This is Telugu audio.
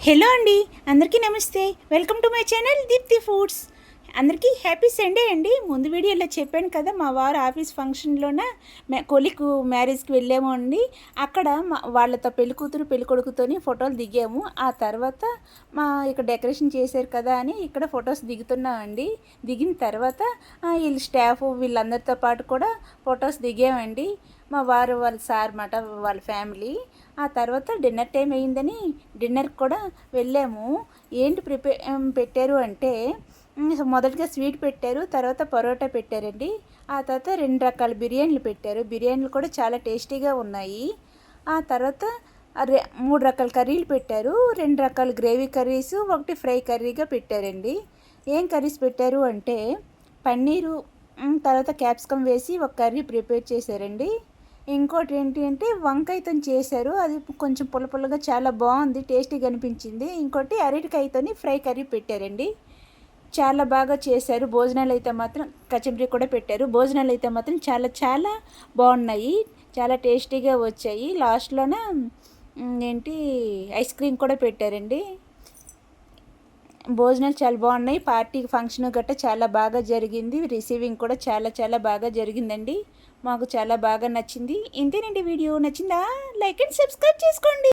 హలో అండి, అందరికీ నమస్తే. Welcome to my channel Deepthi Foods. అందరికీ హ్యాపీ సండే అండి. ముందు వీడియోలో చెప్పాను కదా, మా వారు ఆఫీస్ ఫంక్షన్లోన కొలికు మ్యారేజ్కి వెళ్ళాము అండి. అక్కడ వాళ్ళతో పెళ్ళికూతురు పెళ్ళికొడుకుతోని ఫోటోలు దిగాము. ఆ తర్వాత ఇక్కడ డెకరేషన్ చేశారు కదా అని ఇక్కడ ఫొటోస్ దిగుతున్నామండి. దిగిన తర్వాత వీళ్ళు స్టాఫ్ వీళ్ళందరితో పాటు కూడా ఫొటోస్ దిగామండి. మా వారు వాళ్ళ సార్ మాట వాళ్ళ ఫ్యామిలీ. ఆ తర్వాత డిన్నర్ టైం అయ్యిందని డిన్నర్కి కూడా వెళ్ళాము. ఏంటి పెట్టారు అంటే మొదటగా స్వీట్ పెట్టారు, తర్వాత పరోటా పెట్టారండి. ఆ తర్వాత 2 రకాల బిర్యానీలు పెట్టారు. బిర్యానీలు కూడా చాలా టేస్టీగా ఉన్నాయి. ఆ తర్వాత 3 రకాల కర్రీలు పెట్టారు. 2 రకాల గ్రేవీ కర్రీస్, 1 ఫ్రై కర్రీగా పెట్టారండి. ఏం కర్రీస్ పెట్టారు అంటే పన్నీరు, తర్వాత క్యాప్సికమ్ వేసి ఒక కర్రీ ప్రిపేర్ చేశారండి. ఇంకోటి ఏంటి అంటే వంకాయతో చేశారు. అది కొంచెం పుల్లపుల్లగా చాలా బాగుంది, టేస్టీగా అనిపించింది. ఇంకోటి అరటికాయతోని ఫ్రై కర్రీ పెట్టారండి. చాలా బాగా చేశారు. భోజనాలు అయితే మాత్రం కచంబరి కూడా పెట్టారు. భోజనాలు అయితే మాత్రం చాలా చాలా బాగున్నాయి, చాలా టేస్టీగా వచ్చాయి. లాస్ట్లోన ఐస్ క్రీమ్ కూడా పెట్టారండి. భోజనాలు చాలా బాగున్నాయి. పార్టీ ఫంక్షన్ గట్రా చాలా బాగా జరిగింది. రిసీవింగ్ కూడా చాలా చాలా బాగా జరిగిందండి. మాకు చాలా బాగా నచ్చింది. ఇంతేనండి. వీడియో నచ్చిందా? లైక్ అండ్ సబ్స్క్రైబ్ చేసుకోండి.